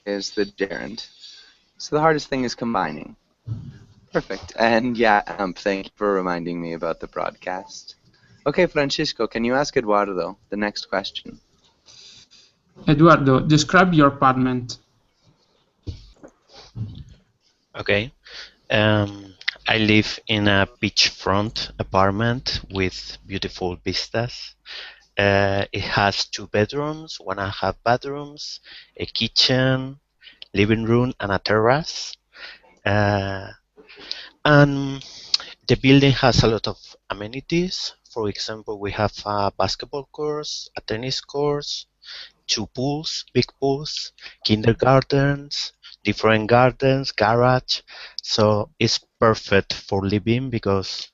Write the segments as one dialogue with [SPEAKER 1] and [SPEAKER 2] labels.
[SPEAKER 1] is the gerund. So the hardest thing is combining. Perfect. And yeah, thank you for reminding me about the broadcast. Okay, Francisco, can you ask Eduardo the next question?
[SPEAKER 2] Eduardo, describe your apartment.
[SPEAKER 3] Okay. I live in a beachfront apartment with beautiful vistas. It has 2 bedrooms, 1.5 bathrooms, a kitchen, living room, and a terrace. Uh, and the building has a lot of amenities. For example, we have a basketball course, a tennis course, 2 pools, big pools, kindergartens, different gardens, garage. So it's perfect for living because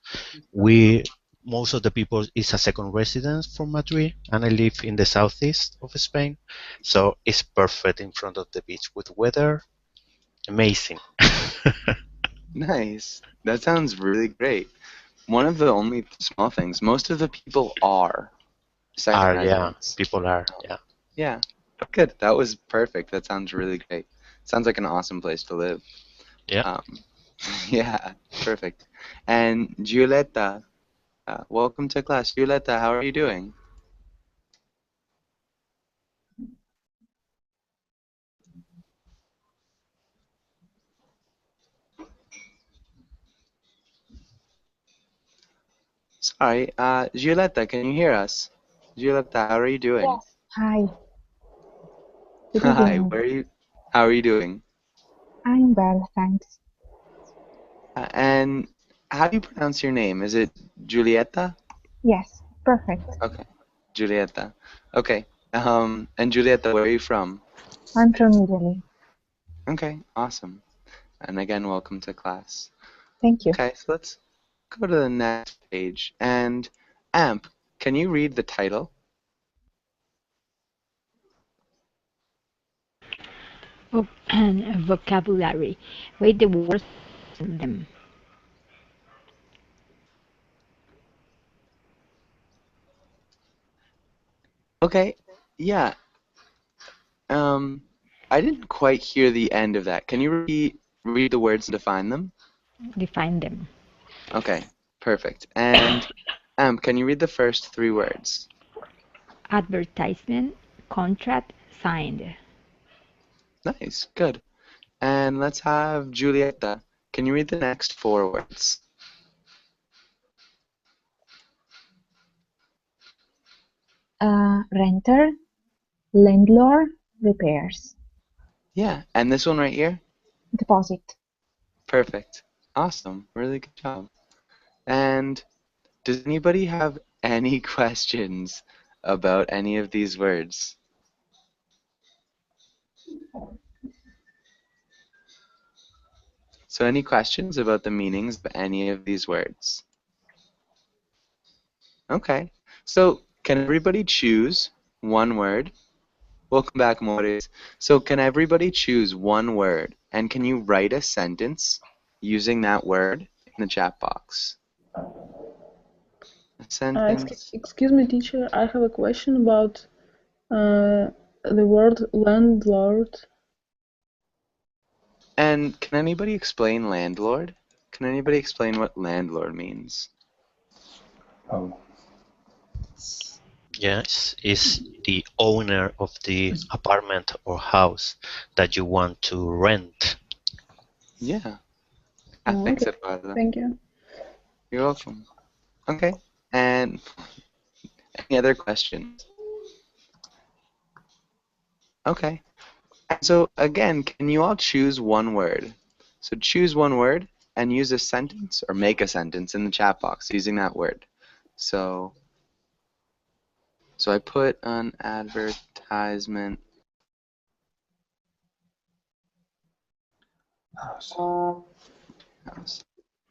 [SPEAKER 3] we most of the people is a second residence from Madrid, and I live in the southeast of Spain. So it's perfect in front of the beach with weather. Amazing.
[SPEAKER 1] Nice. That sounds really great. One of the only small things, most of the people are second
[SPEAKER 3] Yeah,
[SPEAKER 1] residents.
[SPEAKER 3] people are, yeah.
[SPEAKER 1] Yeah, good. That was perfect. That sounds really great. Sounds like an awesome place to live.
[SPEAKER 3] Yeah.
[SPEAKER 1] Yeah, perfect. And Giulietta, welcome to class. Giulietta, how are you doing? Sorry, Giulietta, can you hear us? Giulietta, how are you doing?
[SPEAKER 4] Yes. Hi. Good
[SPEAKER 1] Hi,
[SPEAKER 4] evening.
[SPEAKER 1] how are you doing?
[SPEAKER 4] I'm well, thanks.
[SPEAKER 1] And how do you pronounce your name? Is it Giulietta?
[SPEAKER 4] Yes, perfect.
[SPEAKER 1] Okay, Giulietta. Okay. And Giulietta, where are you from?
[SPEAKER 4] I'm from Italy.
[SPEAKER 1] Okay, awesome. And again, welcome to class.
[SPEAKER 4] Thank you.
[SPEAKER 1] Okay, so let's go to the next page. And Amp, can you read the title?
[SPEAKER 5] Vocabulary. Read the words in them.
[SPEAKER 1] Okay, yeah. I didn't quite hear the end of that. Can you read the words and define them?
[SPEAKER 5] Define them.
[SPEAKER 1] Okay, perfect. And can you read the first 3 words?
[SPEAKER 5] Advertisement, contract, signed.
[SPEAKER 1] Nice, good. And let's have Giulietta. Can you read the next 4 words?
[SPEAKER 4] Renter, landlord, repairs,
[SPEAKER 1] Yeah, and this one right here?
[SPEAKER 4] deposit.
[SPEAKER 1] Perfect. Awesome. Really good job. And does anybody have any questions about any of these words? So any questions about the meanings of any of these words? Okay. So can everybody choose one word? Welcome back, Mores. So can everybody choose one word? And can you write a sentence using that word in the chat box? A sentence.
[SPEAKER 6] Excuse me, teacher. I have a question about the word landlord.
[SPEAKER 1] And can anybody explain landlord? Can anybody explain what landlord means?
[SPEAKER 7] Oh.
[SPEAKER 3] Yes, is the owner of the apartment or house that you want to rent.
[SPEAKER 1] Yeah.
[SPEAKER 6] Oh,
[SPEAKER 1] Thanks,
[SPEAKER 6] okay.
[SPEAKER 1] Eduardo.
[SPEAKER 6] Thank you.
[SPEAKER 1] You're welcome. Okay. And any other questions? Okay. So again, can you all choose one word? So choose one word and use a sentence or make a sentence in the chat box using that word. So I put an advertisement.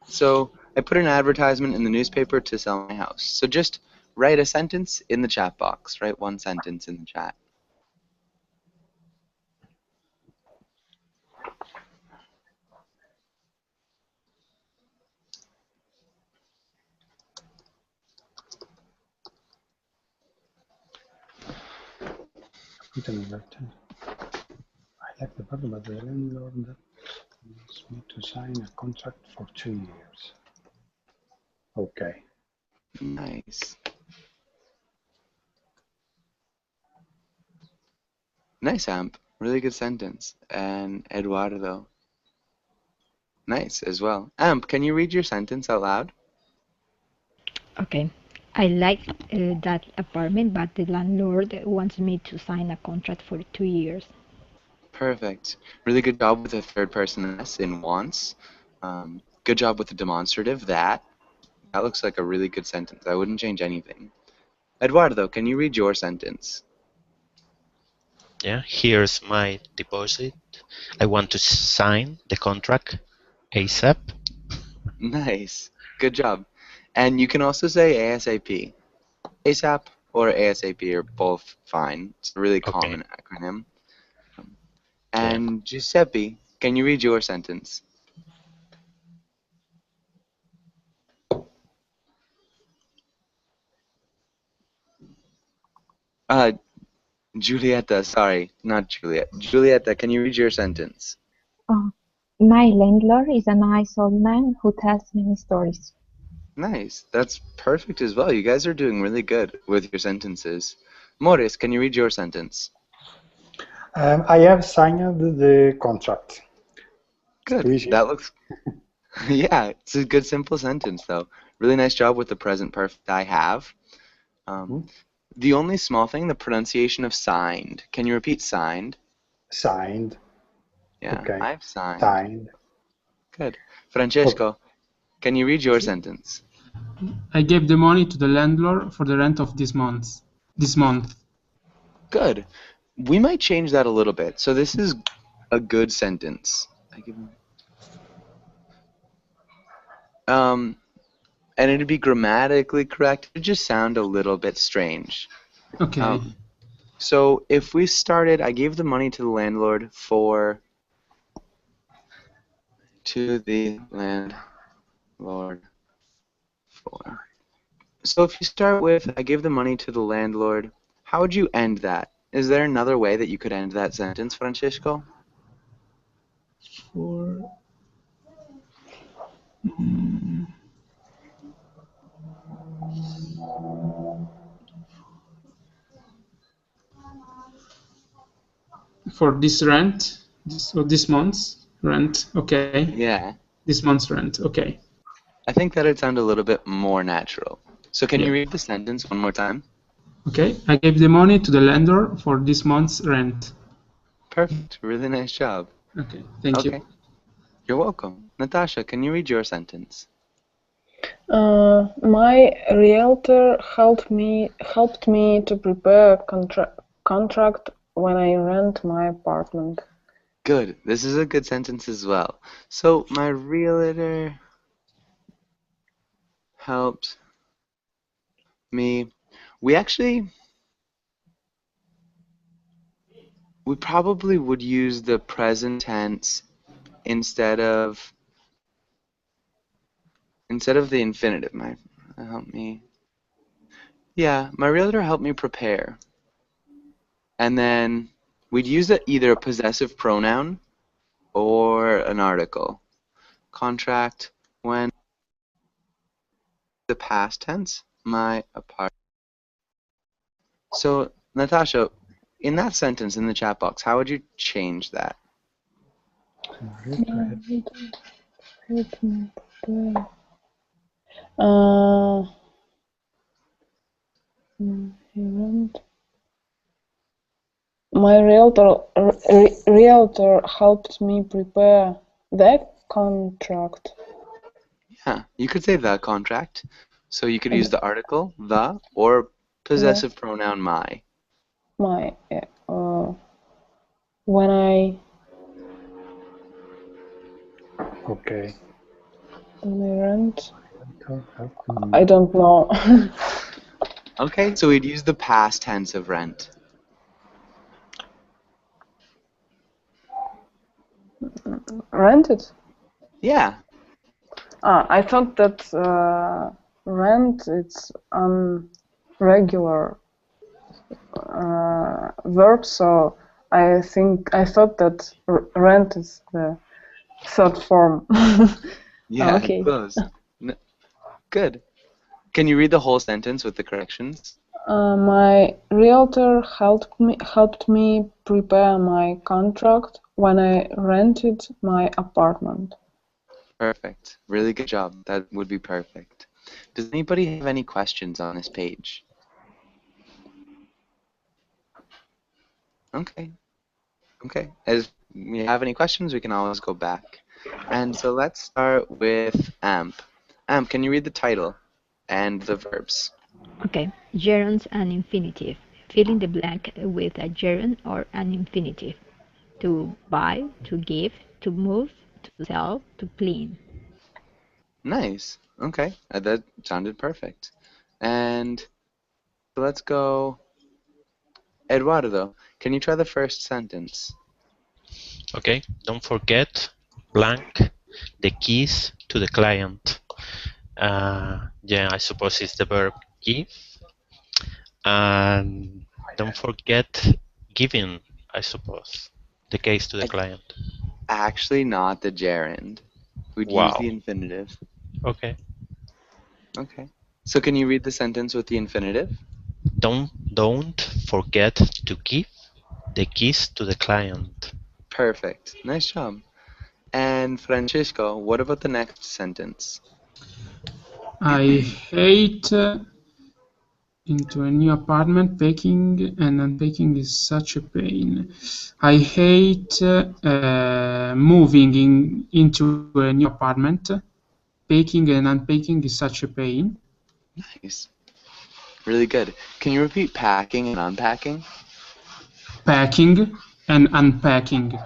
[SPEAKER 1] So I put an advertisement in the newspaper to sell my house. So just write a sentence in the chat box. Write one sentence in the chat.
[SPEAKER 7] Like the problem, but the landlord wants me to sign a contract for 2 years. Okay.
[SPEAKER 1] Nice. Nice, Amp. Really good sentence. And Eduardo. Nice as well. Amp, can you read your sentence out loud?
[SPEAKER 5] Okay. I like that apartment, but the landlord wants me to sign a contract for 2 years.
[SPEAKER 1] Perfect. Really good job with the third person S in wants. Good job with the demonstrative that. That looks like a really good sentence. I wouldn't change anything. Eduardo, can you read your sentence?
[SPEAKER 3] Yeah, here's my deposit. I want to sign the contract ASAP.
[SPEAKER 1] Nice. Good job. And you can also say ASAP. ASAP or ASAP are both fine. It's a really common acronym. And Giuseppe, can you read your sentence? Giulietta, sorry, not Juliet. Giulietta, can you read your sentence?
[SPEAKER 4] My landlord is a nice old man who tells many stories.
[SPEAKER 1] Nice. That's perfect as well. You guys are doing really good with your sentences. Morris, can you read your sentence?
[SPEAKER 7] I have signed the contract.
[SPEAKER 1] Good.
[SPEAKER 7] Too easy.
[SPEAKER 1] That looks... Yeah, it's a good simple sentence, though. Really nice job with the present perfect I have. The only small thing, the pronunciation of signed. Can you repeat signed?
[SPEAKER 7] Signed.
[SPEAKER 1] Yeah,
[SPEAKER 7] Okay.
[SPEAKER 1] I've signed.
[SPEAKER 7] Signed.
[SPEAKER 1] Good. Francesco, can you read your sentence?
[SPEAKER 2] I gave the money to the landlord for the rent of this month.
[SPEAKER 1] Good. We might change that a little bit. So this is a good sentence. And it'd be grammatically correct. It'd just sound a little bit strange.
[SPEAKER 2] Okay.
[SPEAKER 1] So if we started, I gave the money to the landlord for... To the landlord for... So if you start with, I gave the money to the landlord, how would you end that? Is there another way that you could end that sentence, Francisco?
[SPEAKER 2] For this rent, this month's rent, okay.
[SPEAKER 1] Yeah.
[SPEAKER 2] This month's rent, okay.
[SPEAKER 1] I think that'd sound a little bit more natural. So can you read the sentence one more time?
[SPEAKER 2] Okay, I gave the money to the landlord for this month's rent.
[SPEAKER 1] Perfect. Really nice job.
[SPEAKER 2] Okay, thank you.
[SPEAKER 1] You're welcome. Natasha, can you read your sentence?
[SPEAKER 6] My realtor helped me to prepare a contract when I rent my apartment.
[SPEAKER 1] Good. This is a good sentence as well. So my realtor helped me. We probably would use the present tense instead of the infinitive. Help me. Yeah, my realtor helped me prepare. And then we'd use either a possessive pronoun or an article. Contract when the past tense, my apartment. So, Natasha, in that sentence in the chat box, how would you change that?
[SPEAKER 6] My realtor helped me prepare the contract.
[SPEAKER 1] Yeah, you could say the contract. So you could use the article, the, or possessive pronoun, my.
[SPEAKER 6] My, when I...
[SPEAKER 7] Okay.
[SPEAKER 6] When I rent... I don't know.
[SPEAKER 1] Okay, so we'd use the past tense of rent.
[SPEAKER 6] Rented?
[SPEAKER 1] Yeah.
[SPEAKER 6] I thought that rent it's regular verb, so I thought that rent is the third form.
[SPEAKER 1] Yeah,
[SPEAKER 6] Okay.
[SPEAKER 1] close. Good. Can you read the whole sentence with the corrections?
[SPEAKER 6] My realtor helped me prepare my contract when I rented my apartment.
[SPEAKER 1] Perfect. Really good job. That would be perfect. Does anybody have any questions on this page? Okay. Okay. If we have any questions, we can always go back. And so let's start with AMP. AMP, can you read the title and the verbs?
[SPEAKER 5] Okay, gerunds and infinitive. Fill in the blank with a gerund or an infinitive. To buy, to give, to move, to sell, to clean.
[SPEAKER 1] Nice. Okay. That sounded perfect. And so let's go. Eduardo, can you try the first sentence?
[SPEAKER 3] Okay, don't forget blank the keys to the client. Yeah, I suppose it's the verb give. And don't forget giving, I suppose, the case to the client.
[SPEAKER 1] Actually, not the gerund. We'd use the
[SPEAKER 3] Wow.
[SPEAKER 1] infinitive.
[SPEAKER 3] Okay.
[SPEAKER 1] Okay. So can you read the sentence with the infinitive?
[SPEAKER 3] Don't forget to give the keys to the client.
[SPEAKER 1] Perfect. Nice job. And Francisco, what about the next sentence?
[SPEAKER 2] I hate into a new apartment. Packing and unpacking is such a pain. I hate moving into a new apartment. Packing and unpacking is such a pain.
[SPEAKER 1] Nice. Really good. Can you repeat packing and unpacking?
[SPEAKER 2] Packing and unpacking.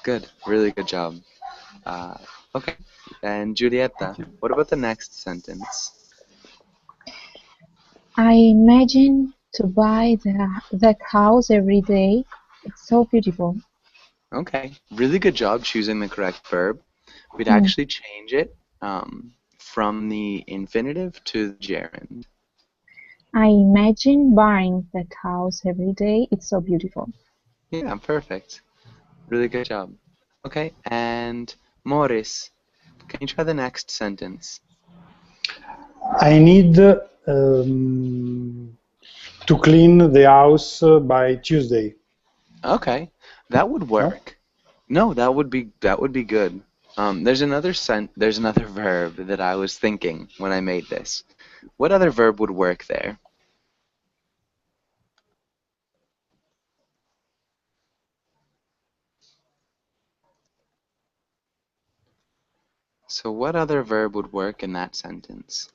[SPEAKER 1] Good. Really good job. Okay. And Julieta, what about the next sentence?
[SPEAKER 4] I imagine to buy that house every day. It's so beautiful.
[SPEAKER 1] Okay. Really good job choosing the correct verb. We'd actually change it from the infinitive to the gerund.
[SPEAKER 4] I imagine buying that house every day. It's so beautiful.
[SPEAKER 1] Yeah, perfect. Really good job. Okay, and Morris, can you try the next sentence?
[SPEAKER 7] I need to clean the house by Tuesday.
[SPEAKER 1] Okay, that would work. No, that would be good. There's another verb that I was thinking when I made this. What other verb would work there? So what other verb would work in that sentence?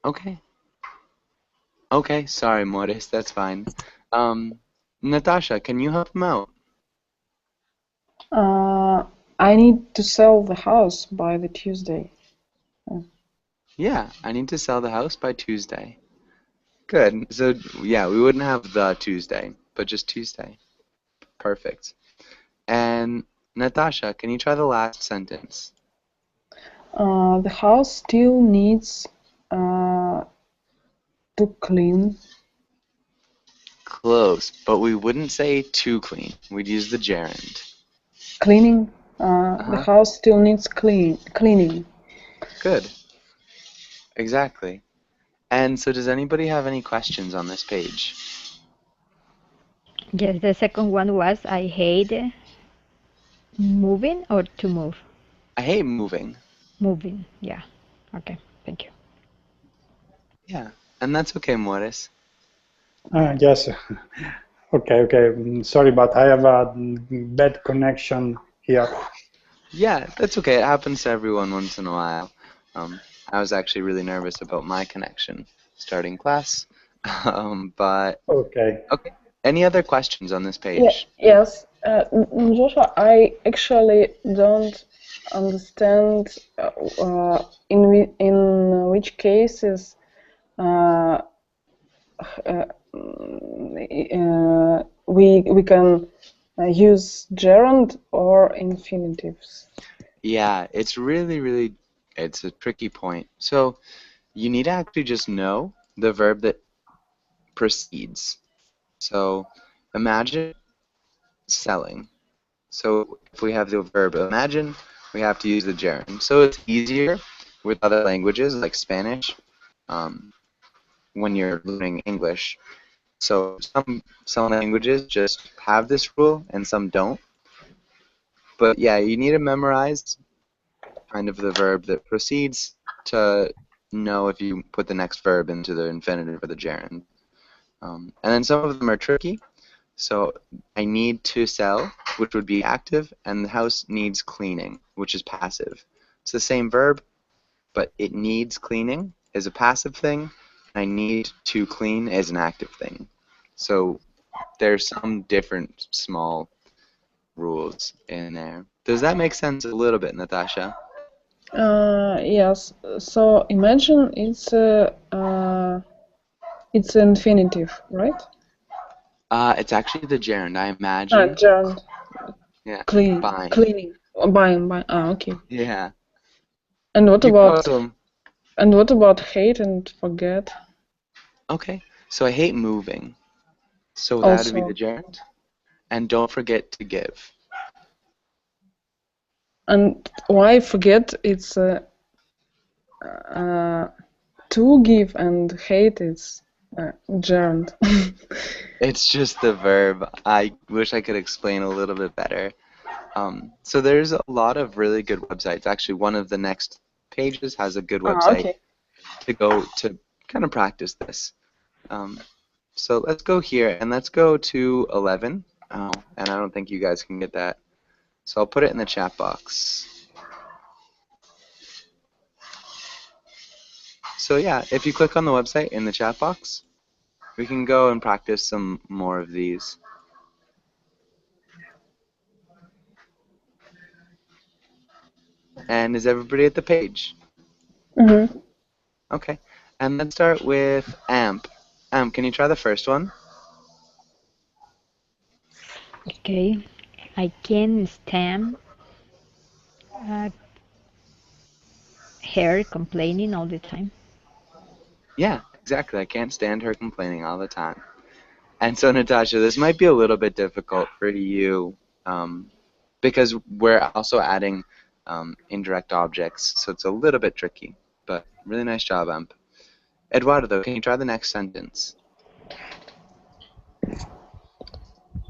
[SPEAKER 1] Okay. Okay, sorry, Morris, that's fine. Natasha, can you help him out?
[SPEAKER 6] I need to sell the house by the Tuesday.
[SPEAKER 1] Yeah, I need to sell the house by Tuesday. Good. So, yeah, we wouldn't have the Tuesday, but just Tuesday. Perfect. And Natasha, can you try the last sentence?
[SPEAKER 6] The house still needs to clean.
[SPEAKER 1] Close, but we wouldn't say too clean. We'd use the gerund.
[SPEAKER 6] Cleaning. The house still needs cleaning.
[SPEAKER 1] Good. Exactly. And so does anybody have any questions on this page?
[SPEAKER 5] Yes, the second one was I hate moving or to move.
[SPEAKER 1] I hate moving.
[SPEAKER 5] Moving, yeah. Okay, thank you.
[SPEAKER 1] Yeah, and that's okay, Morris.
[SPEAKER 7] Yes. Okay. Sorry, but I have a bad connection here.
[SPEAKER 1] Yeah, that's okay. It happens to everyone once in a while. I was actually really nervous about my connection starting class. But
[SPEAKER 7] Okay.
[SPEAKER 1] Any other questions on this page?
[SPEAKER 6] Yes. Joshua, I actually don't understand in which cases uh, we can use gerund or infinitives.
[SPEAKER 1] Yeah, it's really, it's a tricky point. So you need to actually just know the verb that precedes. So imagine selling. So if we have the verb imagine, we have to use the gerund. So it's easier with other languages like Spanish when you're learning English. So some languages just have this rule and some don't. But yeah, you need to memorize kind of the verb that precedes to know if you put the next verb into the infinitive or the gerund. And then some of them are tricky. So I need to sell, which would be active, and the house needs cleaning, which is passive. It's the same verb, but it needs cleaning is a passive thing, and I need to clean is an active thing. So there's some different small rules in there. Does that make sense a little bit, Natasha?
[SPEAKER 6] Yes. So imagine it's infinitive, right?
[SPEAKER 1] It's actually the gerund. I imagine.
[SPEAKER 6] Gerund.
[SPEAKER 1] Yeah.
[SPEAKER 6] Cleaning. Cleaning. Buying. Okay.
[SPEAKER 1] Yeah.
[SPEAKER 6] And what
[SPEAKER 1] You
[SPEAKER 6] about
[SPEAKER 1] also,
[SPEAKER 6] hate and forget?
[SPEAKER 1] okay. So I hate moving. So that would be
[SPEAKER 6] Also.
[SPEAKER 1] the gerund. And don't forget to give.
[SPEAKER 6] And why forget? It's to give, and hate is gerund.
[SPEAKER 1] It's just the verb. I wish I could explain a little bit better. So there's a lot of really good websites. Actually, one of the next pages has a good website
[SPEAKER 6] Okay.
[SPEAKER 1] to go to kind of practice this. So let's go here and let's go to 11. Oh, and I don't think you guys can get that. So I'll put it in the chat box. So yeah, if you click on the website in the chat box, we can go and practice some more of these. And is everybody at the page?
[SPEAKER 6] Mm-hmm.
[SPEAKER 1] Okay. And let's start with AMP. AMP, can you try the first one?
[SPEAKER 5] Okay. I can't stand her complaining all the time.
[SPEAKER 1] Yeah, exactly. I can't stand her complaining all the time. And so, Natasha, this might be a little bit difficult for you because we're also adding indirect objects, so it's a little bit tricky. But really nice job, Amp. Eduardo, can you try the next sentence?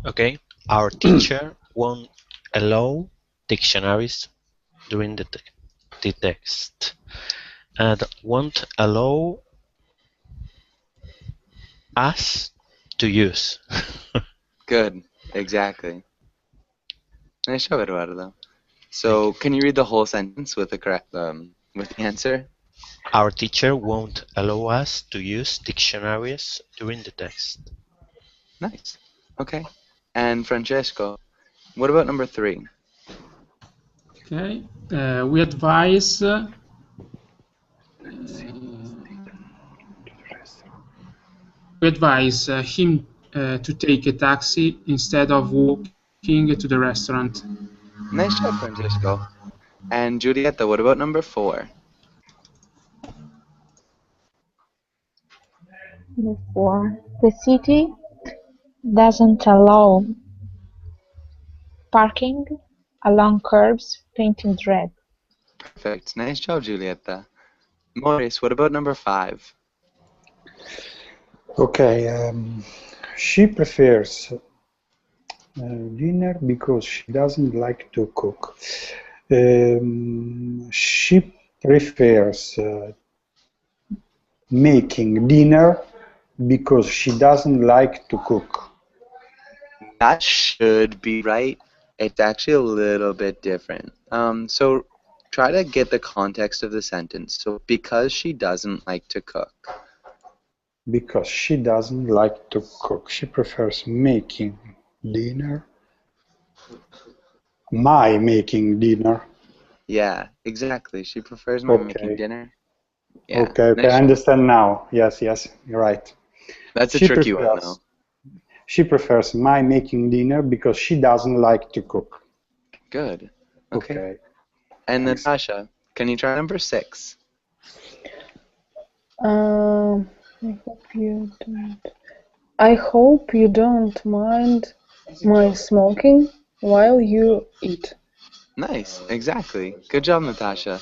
[SPEAKER 3] Okay. Our teacher won't allow dictionaries during the text. And won't allow us to use.
[SPEAKER 1] Good. Exactly. Nice job, Eduardo.
[SPEAKER 3] Thank
[SPEAKER 1] So,
[SPEAKER 3] you.
[SPEAKER 1] can you read the whole sentence with the correct with the answer?
[SPEAKER 3] Our teacher won't allow us to use dictionaries during the test.
[SPEAKER 1] Nice. Okay. And Francesco, what about number 3?
[SPEAKER 2] Okay. We advise him to take a taxi instead of walking to the restaurant.
[SPEAKER 1] Nice job, Francesco. And Giulietta, what about number 4?
[SPEAKER 4] Therefore, the city doesn't allow parking along curbs painted red.
[SPEAKER 1] Perfect. Nice job, Giulietta. Maurice, what about number 5?
[SPEAKER 7] Okay, she prefers dinner because she doesn't like to cook. She prefers making dinner because she doesn't like to cook.
[SPEAKER 1] That should be right. It's actually a little bit different. So try to get the context of the sentence. So because she doesn't like to cook.
[SPEAKER 7] Because she doesn't like to cook. She prefers making dinner. My making dinner.
[SPEAKER 1] Yeah, exactly. She prefers my making dinner. Yeah.
[SPEAKER 7] Okay, okay, I understand now. Yes, yes, you're right.
[SPEAKER 1] That's a
[SPEAKER 7] She
[SPEAKER 1] tricky one, though.
[SPEAKER 7] prefers she prefers my making dinner because she doesn't like to cook.
[SPEAKER 1] Good. Okay.
[SPEAKER 7] Okay.
[SPEAKER 1] And
[SPEAKER 7] Thanks.
[SPEAKER 1] Natasha, can you try number 6?
[SPEAKER 6] I hope you don't. I hope you don't mind my smoking while you eat.
[SPEAKER 1] Nice. Exactly. Good job, Natasha.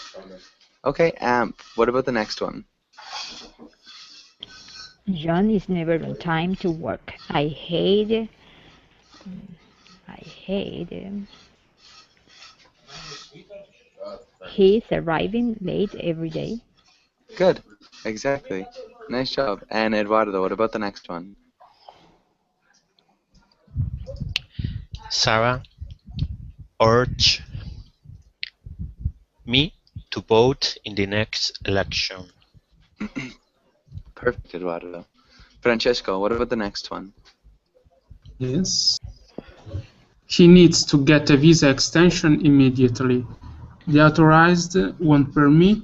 [SPEAKER 1] Okay, Amp, what about the next one?
[SPEAKER 5] John is never on time to work. I hate. He's arriving late every day.
[SPEAKER 1] Good. Exactly. Nice job. And Eduardo, what about the next one?
[SPEAKER 3] Sarah urged me to vote in the next election.
[SPEAKER 1] Perfect, Eduardo. Francesco, what about the next one?
[SPEAKER 2] Yes. He needs to get a visa extension immediately. The authorized won't permit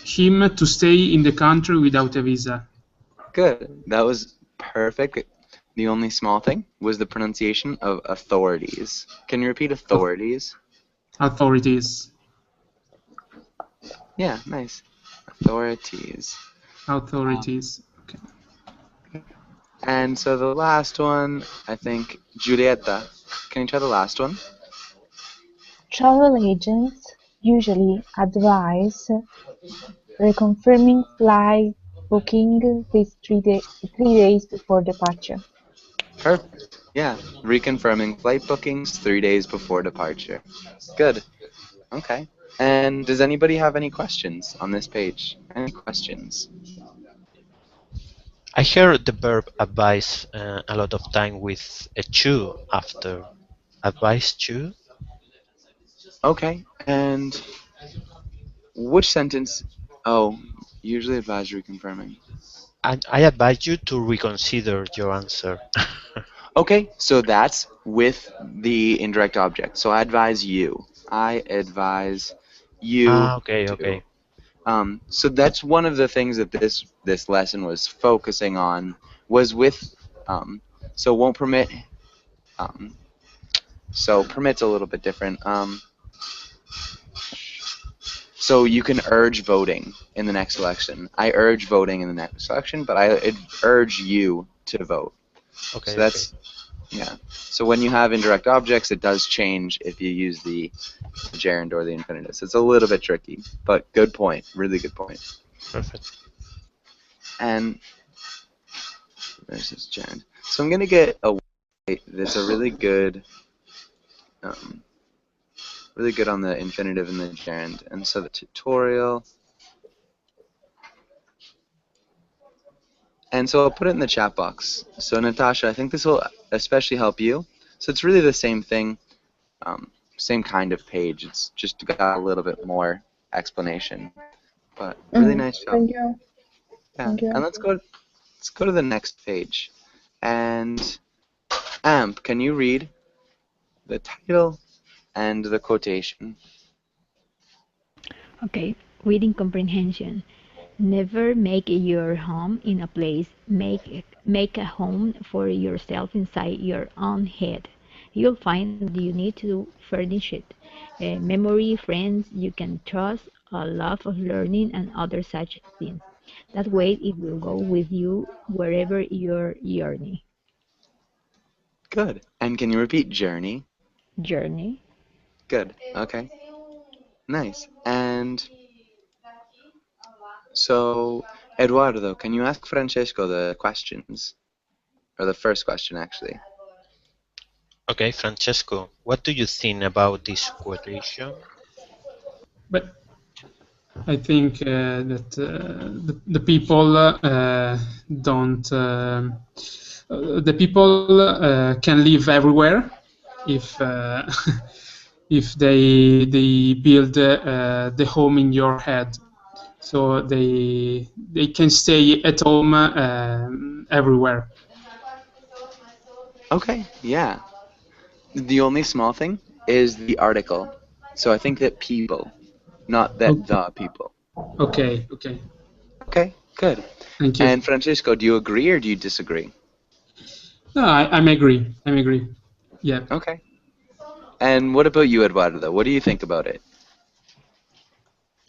[SPEAKER 2] him to stay in the country without a visa.
[SPEAKER 1] Good. That was perfect. The only small thing was the pronunciation of authorities. Can you repeat authorities?
[SPEAKER 2] Authorities.
[SPEAKER 1] Yeah, nice. Authorities.
[SPEAKER 2] Authorities. Okay.
[SPEAKER 1] And so the last one, I think, Giulietta. Can you try the last one?
[SPEAKER 4] Travel agents usually advise reconfirming flight booking with 3 days before departure.
[SPEAKER 1] Perfect. Yeah, reconfirming flight bookings 3 days before departure. Good. Okay. And does anybody have any questions on this page? Any questions?
[SPEAKER 3] I hear the verb advise a lot of time with a to after. Advise to?
[SPEAKER 1] Okay. And which sentence? Oh, usually advise reconfirming.
[SPEAKER 3] I advise you to reconsider your answer.
[SPEAKER 1] Okay, so that's with the indirect object. So I advise you. I advise you
[SPEAKER 3] Okay,
[SPEAKER 1] to.
[SPEAKER 3] okay.
[SPEAKER 1] So that's one of the things that this lesson was focusing on was with. So won't permit. So permit's a little bit different. So you can urge voting in the next election. I urge voting in the next election, but I urge you to vote.
[SPEAKER 3] Okay,
[SPEAKER 1] So that's yeah. So when you have indirect objects, it does change if you use the gerund or the infinitive. So it's a little bit tricky, but good point. Really good point.
[SPEAKER 3] perfect.
[SPEAKER 1] And there's this gerund. So I'm gonna get a that's a really good on the infinitive and the gerund. And so the tutorial. And so I'll put it in the chat box. So Natasha, I think this will especially help you. So it's really the same thing, same kind of page. It's just got a little bit more explanation. But really nice job.
[SPEAKER 6] Thank you.
[SPEAKER 1] Yeah.
[SPEAKER 6] Thank you.
[SPEAKER 1] And let's go to the next page. And Amp, can you read the title and the quotation?
[SPEAKER 5] Okay, reading comprehension. Never make your home in a place. Make a home for yourself inside your own head. You'll find what you need to furnish it. Memory, friends you can trust, a love of learning, and other such things. That way it will go with you wherever you're journey.
[SPEAKER 1] Good. And can you repeat journey?
[SPEAKER 5] Journey.
[SPEAKER 1] Good. Okay. Nice. And so, Eduardo, can you ask Francesco the questions? Or the first question, actually.
[SPEAKER 3] Okay, Francesco, what do you think about this quotation?
[SPEAKER 2] But I think that the people don't. The people can live everywhere if if they build the home in your head. So they can stay at home everywhere.
[SPEAKER 1] Okay, yeah. The only small thing is the article. So I think that people. not that the people.
[SPEAKER 2] Okay.
[SPEAKER 1] Okay, good.
[SPEAKER 2] Thank you.
[SPEAKER 1] And Francisco, do you agree or do you disagree?
[SPEAKER 2] No, I'm agree. Yeah.
[SPEAKER 1] Okay. And what about you, Eduardo? What do you think about it?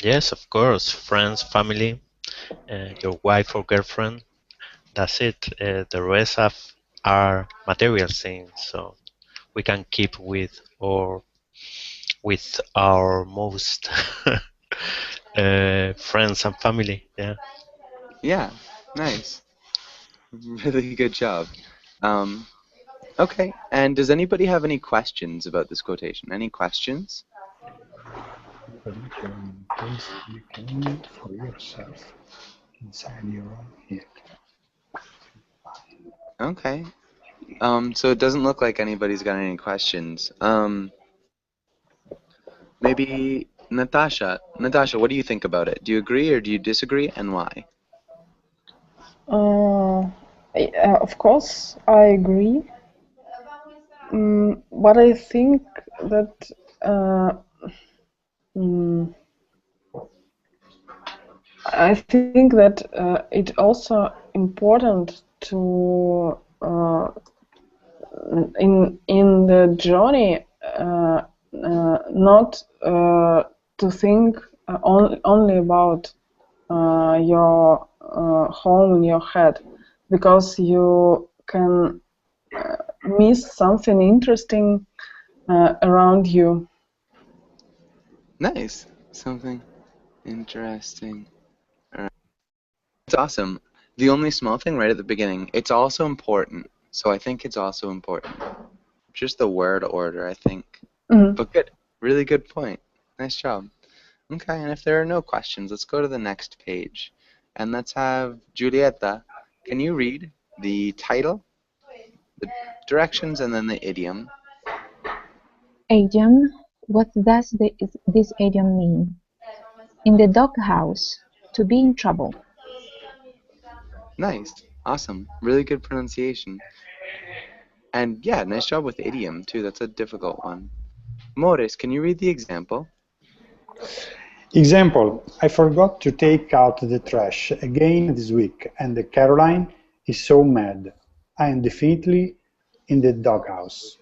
[SPEAKER 3] Yes, of course. Friends, family, your wife or girlfriend. That's it. The rest are material things, so we can keep with our most friends and family. Yeah.
[SPEAKER 1] Yeah, nice. Really good job. Um, okay, and does anybody have any questions about this quotation? Any questions?
[SPEAKER 7] But you can taste the cane for yourself inside your own head.
[SPEAKER 1] Okay. So it doesn't look like anybody's got any questions. Maybe Natasha. Natasha, what do you think about it? Do you agree or do you disagree, and why?
[SPEAKER 6] Of course, I agree. But I think that mm, it's also important to in the journey not to think only about your home in your head, because you can miss something interesting around you.
[SPEAKER 1] Nice. Something interesting. Alright. It's awesome. The only small thing right at the beginning, it's also important. So I think it's also important. Just the word order, I think.
[SPEAKER 6] Mhm.
[SPEAKER 1] But good. Really good point. Nice job. Okay, and if there are no questions, let's go to the next page. And let's have Julieta. Can you read the title, the directions, and then the idiom?
[SPEAKER 4] Idiom. What does this idiom mean? In the doghouse. To be in trouble.
[SPEAKER 1] Nice. Awesome. Really good pronunciation. And yeah, nice job with idiom, too. That's a difficult one. Morris, can you read the example?
[SPEAKER 7] Example, I forgot to take out the trash again this week, and Caroline is so mad. I am definitely in the doghouse.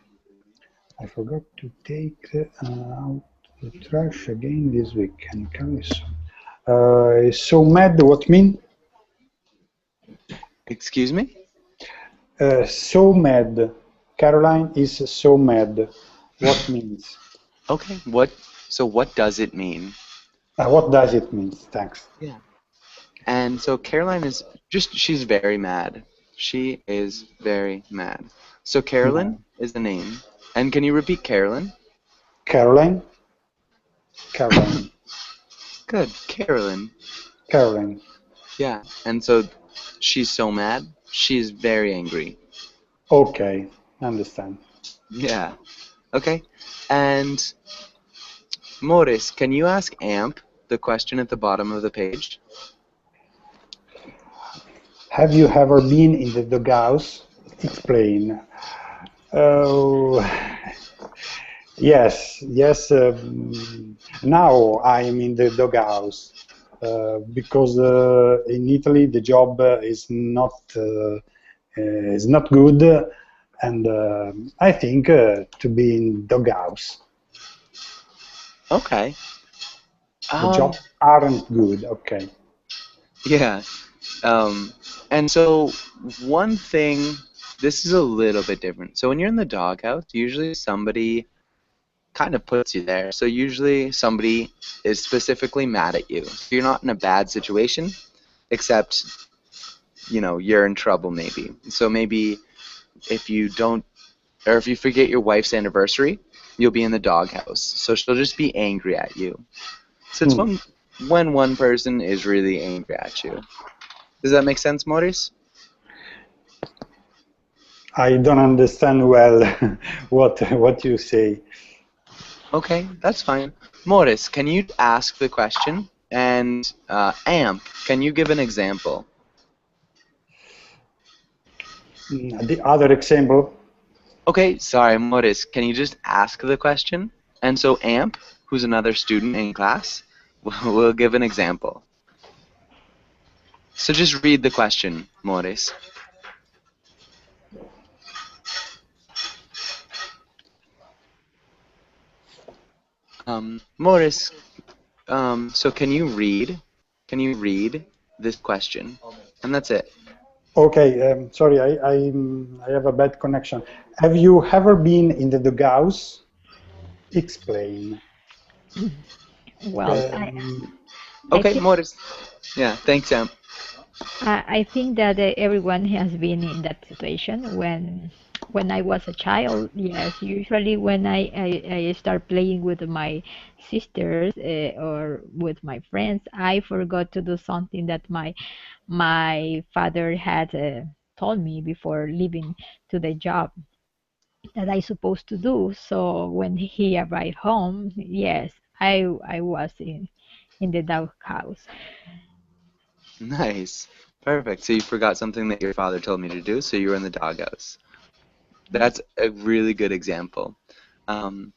[SPEAKER 7] I forgot to take out the trash again this week, and Caroline is so mad. What mean?
[SPEAKER 1] Excuse me?
[SPEAKER 7] So mad. Caroline is so mad. What means?
[SPEAKER 1] Okay, so what does it mean?
[SPEAKER 7] What does it mean? Thanks.
[SPEAKER 1] Yeah. And so Caroline is she's very mad. She is very mad. So Carolyn is the name. And can you repeat Carolyn?
[SPEAKER 7] Caroline. Caroline.
[SPEAKER 1] Good. Carolyn.
[SPEAKER 7] Caroline.
[SPEAKER 1] Yeah. And so she's so mad. She's very angry.
[SPEAKER 7] Okay, understand.
[SPEAKER 1] Yeah. Okay. And Morris, can you ask Amp the question at the bottom of the page?
[SPEAKER 7] Have you ever been in the doghouse? Explain. Oh, yes. Now I'm in the doghouse because in Italy the job is not good, and I think to be in doghouse.
[SPEAKER 1] Okay.
[SPEAKER 7] The jobs aren't good. Okay.
[SPEAKER 1] Yeah. And so one thing, this is a little bit different. So when you're in the doghouse, usually somebody kind of puts you there. So usually somebody is specifically mad at you. So you're not in a bad situation, except, you're in trouble maybe. So maybe if you don't, or if you forget your wife's anniversary, you'll be in the doghouse. So she'll just be angry at you. So it's when one person is really angry at you. Does that make sense, Maurice?
[SPEAKER 7] I don't understand well what you say.
[SPEAKER 1] Okay, that's fine. Morris, can you ask the question? And Amp, can you give an example?
[SPEAKER 7] The other example?
[SPEAKER 1] Okay, sorry, Morris, can you just ask the question? And so Amp, who's another student in class, we'll give an example. So just read the question, Morris. Morris, so can you read? Can you read this question? And that's it.
[SPEAKER 7] Okay, sorry, I have a bad connection. Have you ever been in the doghouse? Explain.
[SPEAKER 5] Well, I
[SPEAKER 1] Okay,
[SPEAKER 5] think
[SPEAKER 1] Morris. Yeah, thanks, Sam.
[SPEAKER 5] I think that everyone has been in that situation when I was a child. Yes, usually when I start playing with my sisters or with my friends, I forgot to do something that my father had told me before leaving to the job that I supposed to do. So when he arrived home, yes, I was in the doghouse.
[SPEAKER 1] Nice. Perfect. So you forgot something that your father told me to do, so you were in the doghouse. That's a really good example. Um,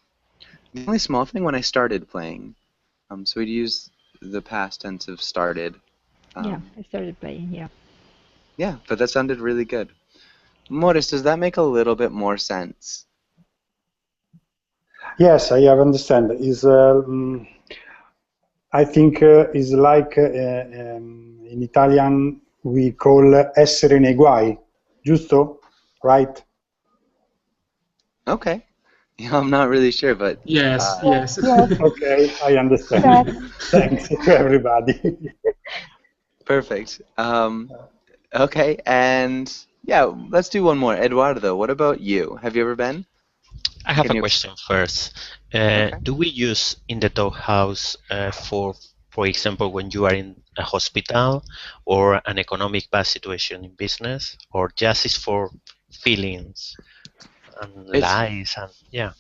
[SPEAKER 1] the only small thing when I started playing, so we'd use the past tense of started.
[SPEAKER 5] Yeah, I started playing. Yeah.
[SPEAKER 1] Yeah, but that sounded really good. Morris, does that make a little bit more sense?
[SPEAKER 7] Yes, I have understand. I think is like in Italian we call essere nei guai, giusto? Right?
[SPEAKER 1] Okay. Yeah, I'm not really sure, but
[SPEAKER 2] Yes, yes.
[SPEAKER 6] Yes,
[SPEAKER 7] Okay, I understand.
[SPEAKER 6] correct.
[SPEAKER 7] Thanks to everybody.
[SPEAKER 1] perfect. Okay, and yeah, let's do one more. Eduardo, what about you? Have you ever been?
[SPEAKER 3] I have
[SPEAKER 1] Can
[SPEAKER 3] a
[SPEAKER 1] you?
[SPEAKER 3] question first.
[SPEAKER 1] Okay.
[SPEAKER 3] Do we use in the doghouse for example, when you are in a hospital or an economic bad situation in business, or just is for feelings and
[SPEAKER 1] It's
[SPEAKER 3] lies and yeah?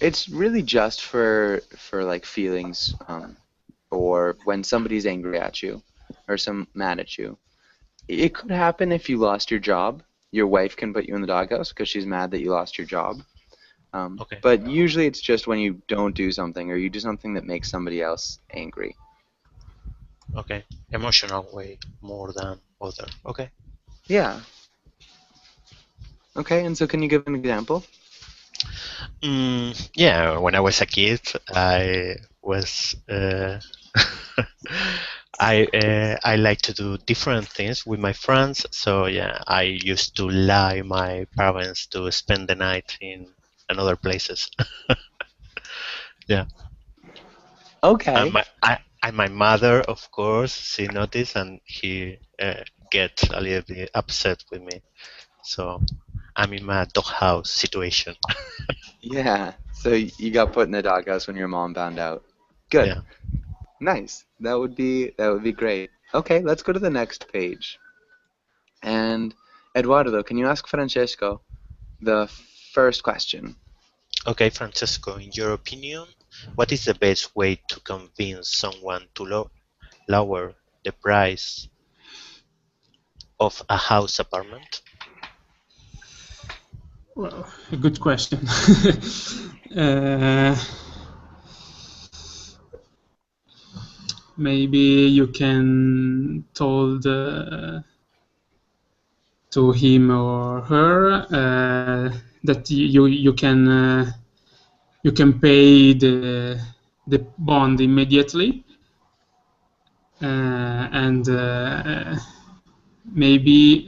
[SPEAKER 1] it's really just for like feelings, or when somebody's angry at you, or some mad at you. It could happen if you lost your job. Your wife can put you in the doghouse because she's mad that you lost your job.
[SPEAKER 3] Okay,
[SPEAKER 1] But usually it's just when you don't do something or you do something that makes somebody else angry.
[SPEAKER 3] okay. Emotional way more than other. Okay.
[SPEAKER 1] Yeah. Okay, and so can you give an example?
[SPEAKER 3] Yeah, when I was a kid, I was I like to do different things with my friends. So yeah, I used to lie my parents to spend the night in another places. Yeah, and
[SPEAKER 1] Okay.
[SPEAKER 3] my mother, of course, she noticed and he get a little bit upset with me. So I'm in my doghouse situation.
[SPEAKER 1] Yeah. So you got put in the doghouse when your mom found out. Good.
[SPEAKER 3] Yeah.
[SPEAKER 1] Nice. That would be great. Okay, let's go to the next page. And Eduardo, can you ask Francesco the first question?
[SPEAKER 3] Okay, Francesco, in your opinion, what is the best way to convince someone to lower the price of a house apartment?
[SPEAKER 2] Well, a good question. uh, maybe you can told to him or her that you can pay the bond immediately, and maybe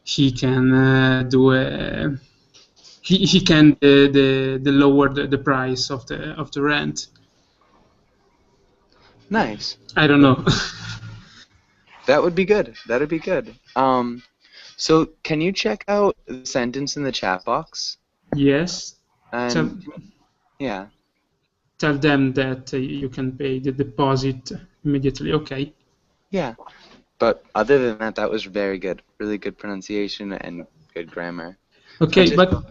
[SPEAKER 2] he can do a he can the lower the price of the rent.
[SPEAKER 1] Nice.
[SPEAKER 2] I don't know.
[SPEAKER 1] That would be good. That would be good. So can you check out the sentence in the chat box?
[SPEAKER 2] Yes, tell,
[SPEAKER 1] And yeah,
[SPEAKER 2] tell them that you can pay the deposit immediately. Okay.
[SPEAKER 1] yeah. But other than that, that was very good. Really good pronunciation and good grammar.
[SPEAKER 2] Okay, but
[SPEAKER 1] Francisco?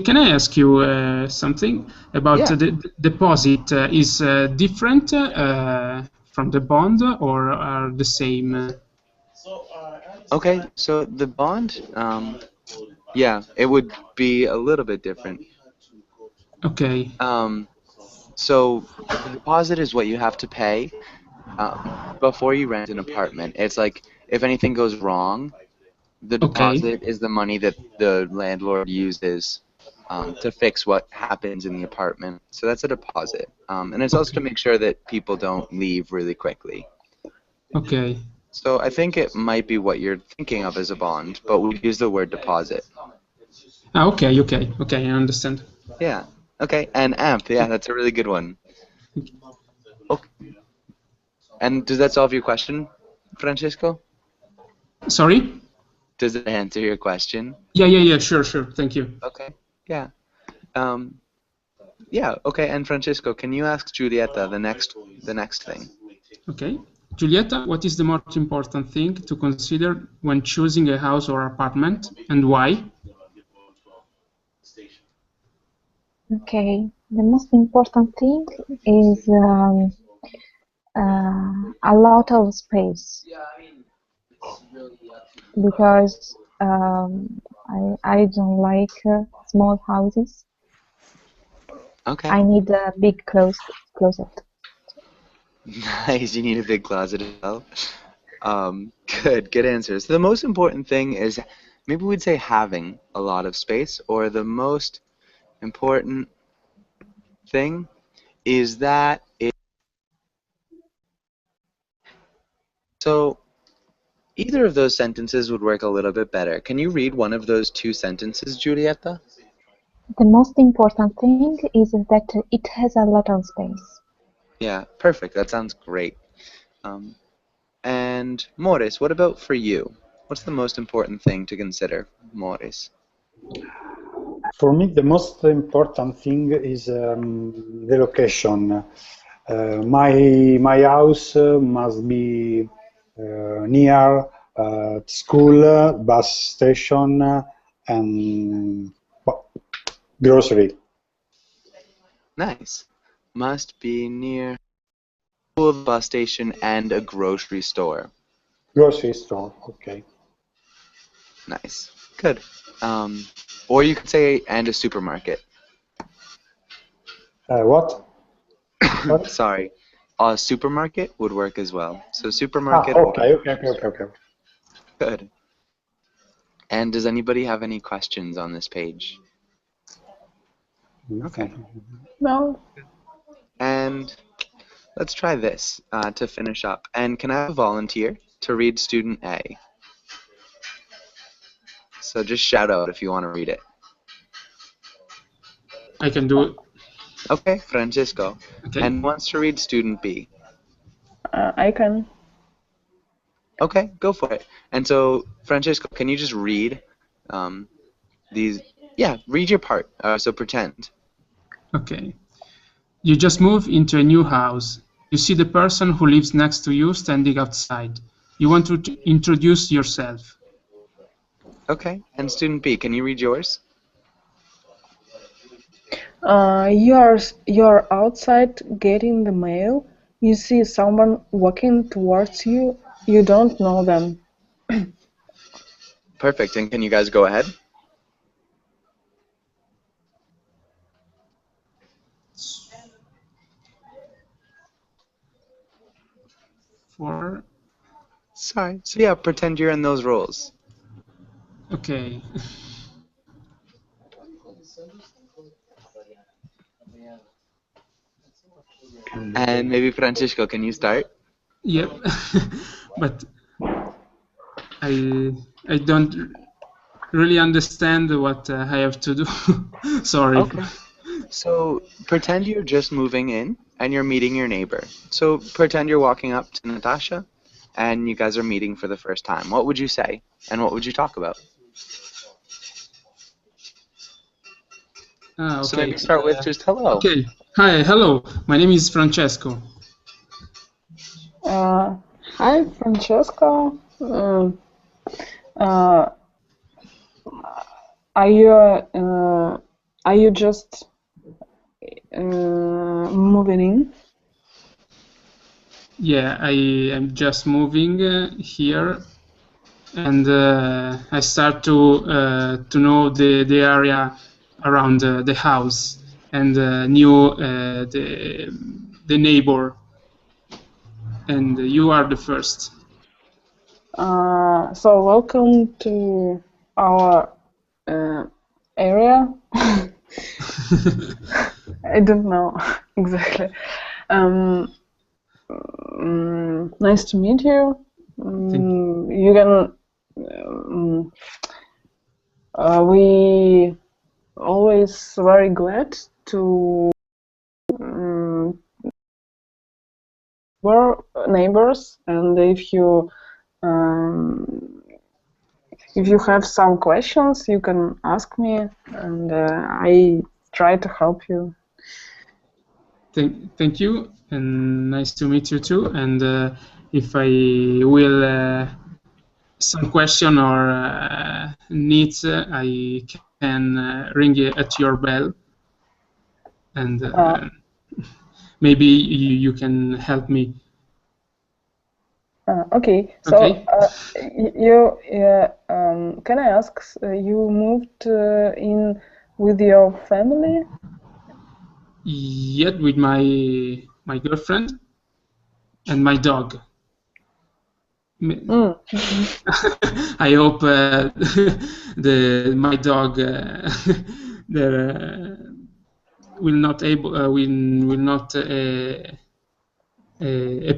[SPEAKER 2] can I ask you something about
[SPEAKER 1] Yeah.
[SPEAKER 2] the deposit? Is different from the bond or are the same?
[SPEAKER 1] Okay. So the bond, yeah, it would be a little bit different.
[SPEAKER 2] Okay.
[SPEAKER 1] Um, So the deposit is what you have to pay before you rent an apartment. It's like if anything goes wrong, the
[SPEAKER 2] Okay.
[SPEAKER 1] deposit is the money that the landlord uses to fix what happens in the apartment. So that's a deposit. And it's also to
[SPEAKER 2] Okay.
[SPEAKER 1] make sure that people don't leave really quickly.
[SPEAKER 2] Okay.
[SPEAKER 1] So I think it might be what you're thinking of as a bond, but we use the word deposit.
[SPEAKER 2] Okay. Okay. Okay. I understand.
[SPEAKER 1] Yeah. Okay. And AMP. Yeah, that's a really good one. Okay. And does that solve your question, Francisco?
[SPEAKER 2] Sorry?
[SPEAKER 1] Does it answer your question?
[SPEAKER 2] Yeah. Yeah. Yeah. Sure. Sure. Thank you.
[SPEAKER 1] Okay. Yeah. Yeah. Okay. And Francisco, can you ask Julieta the next thing?
[SPEAKER 2] Okay. Giulietta, what is the most important thing to consider when choosing a house or apartment, and why?
[SPEAKER 4] Okay, the most important thing is a lot of space because I don't like small houses.
[SPEAKER 1] Okay.
[SPEAKER 4] I need a big closet.
[SPEAKER 1] Nice. You need a big closet as well. Good answer. So the most important thing is maybe we'd say having a lot of space, or the most important thing is that it. So either of those sentences would work a little bit better. Can you read one of those two sentences, Giulietta?
[SPEAKER 4] The most important thing is that it has a lot of space.
[SPEAKER 1] Yeah, perfect. That sounds great. And Morris, what about for you? What's the most important thing to consider, Morris?
[SPEAKER 7] For me, the most important thing is the location. My house must be near school, bus station, and grocery.
[SPEAKER 1] Nice. Must be near school, the bus station, and a grocery store.
[SPEAKER 7] Grocery store, okay.
[SPEAKER 1] Nice. Good. Or you could say, and a supermarket.
[SPEAKER 7] What? Sorry?
[SPEAKER 1] Sorry. A supermarket would work as well. So supermarket.
[SPEAKER 7] Okay.
[SPEAKER 1] Good. And does anybody have any questions on this page? Okay.
[SPEAKER 6] No.
[SPEAKER 1] And let's try this to finish up. And can I have a volunteer to read student A? So just shout out if you want to read it.
[SPEAKER 2] I can do it.
[SPEAKER 1] Okay, Francisco.
[SPEAKER 2] Okay.
[SPEAKER 1] And who wants to read student B?
[SPEAKER 6] I can.
[SPEAKER 1] Okay, go for it. And so, Francisco, can you just read these? Yeah, read your part. So pretend.
[SPEAKER 2] Okay. You just move into a new house. You see the person who lives next to you standing outside. You want to introduce yourself.
[SPEAKER 1] Okay. And student B, can you read yours?
[SPEAKER 6] You're outside getting the mail. You see someone walking towards you. You don't know them.
[SPEAKER 1] Perfect. And can you guys go ahead? Sorry. So yeah, pretend you're in those roles.
[SPEAKER 2] Okay.
[SPEAKER 1] And maybe Francisco, can you start?
[SPEAKER 2] Yep. But I don't really understand what I have to do. Sorry.
[SPEAKER 1] Okay. So pretend you're just moving in and you're meeting your neighbor. So pretend you're walking up to Natasha and you guys are meeting for the first time. What would you say? And what would you talk about?
[SPEAKER 2] Okay.
[SPEAKER 1] So maybe start with just hello.
[SPEAKER 2] Okay. Hi, hello. My name is Francesco.
[SPEAKER 6] Hi, Francesco. Are you just moving in?
[SPEAKER 2] Yeah, I am just moving here, and I start to know the area around the house. and knew the neighbor. And you are the first.
[SPEAKER 6] So welcome to our area. I don't know exactly. Nice to meet you. You can. We always very glad to we're neighbors, and if you have some questions, you can ask me, and I try to help you.
[SPEAKER 2] Thank you, and nice to meet you too. And if I will some question or needs, I can ring at your bell, and maybe you can help me.
[SPEAKER 6] Okay. So
[SPEAKER 2] Okay.
[SPEAKER 6] you can I ask? You moved in with your family?
[SPEAKER 2] Yet with my girlfriend and my dog. I hope my dog will not a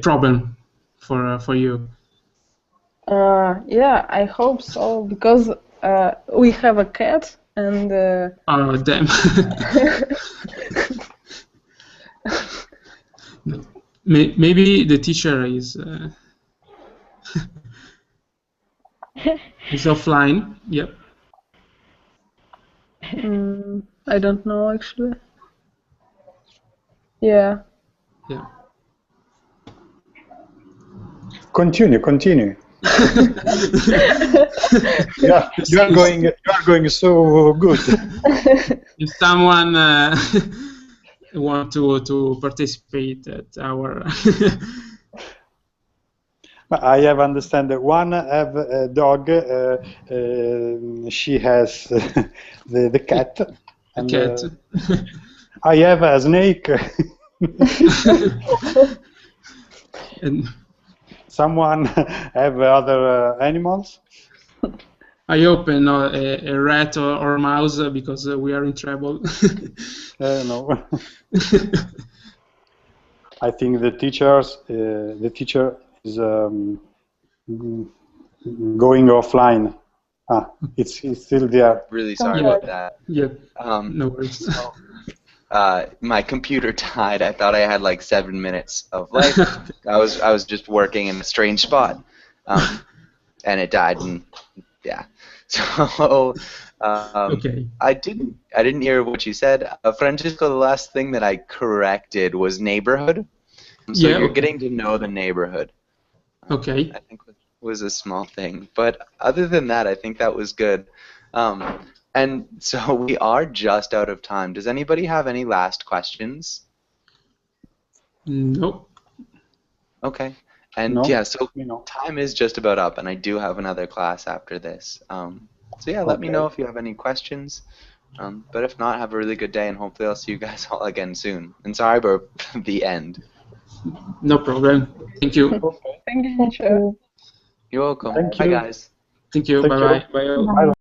[SPEAKER 2] problem for you.
[SPEAKER 6] Yeah, I hope so, because we have a cat, and
[SPEAKER 2] Oh, damn. Maybe the teacher is offline. Yep.
[SPEAKER 6] I don't know actually. Yeah.
[SPEAKER 2] Yeah.
[SPEAKER 7] Continue. You are going so good.
[SPEAKER 2] If someone want to participate at our
[SPEAKER 7] I have understand that one have a dog. She has the cat. And,
[SPEAKER 2] cat.
[SPEAKER 7] I have a snake.
[SPEAKER 2] And
[SPEAKER 7] someone have other animals?
[SPEAKER 2] I hope not a rat or a mouse, because we are in trouble.
[SPEAKER 7] No. I think the teacher is going offline. It's still there.
[SPEAKER 1] Really sorry about that.
[SPEAKER 2] Yeah. No worries.
[SPEAKER 1] My computer died. I thought I had like 7 minutes of life. I was just working in a strange spot, and it died. And yeah, so
[SPEAKER 2] Okay.
[SPEAKER 1] I didn't hear what you said, Francisco. The last thing that I corrected was neighborhood. So
[SPEAKER 2] Yeah,
[SPEAKER 1] you're
[SPEAKER 2] okay.
[SPEAKER 1] getting to know the neighborhood.
[SPEAKER 2] Okay.
[SPEAKER 1] I think was a small thing, but other than that, I think that was good. And so we are just out of time. Does anybody have any last questions?
[SPEAKER 2] Nope.
[SPEAKER 1] Okay. And
[SPEAKER 7] No?
[SPEAKER 1] yeah, so
[SPEAKER 7] No.
[SPEAKER 1] time is just about up, and I do have another class after this. So yeah, let me know if you have any questions. But if not, have a really good day, and hopefully I'll see you guys all again soon. And sorry about the end.
[SPEAKER 2] No problem. Thank you.
[SPEAKER 6] Thank you, teacher.
[SPEAKER 1] You're welcome.
[SPEAKER 7] Thank
[SPEAKER 1] Bye,
[SPEAKER 7] you.
[SPEAKER 1] guys.
[SPEAKER 2] Thank you.
[SPEAKER 7] Thank
[SPEAKER 2] Bye
[SPEAKER 7] you.
[SPEAKER 2] bye. Bye.
[SPEAKER 7] Bye.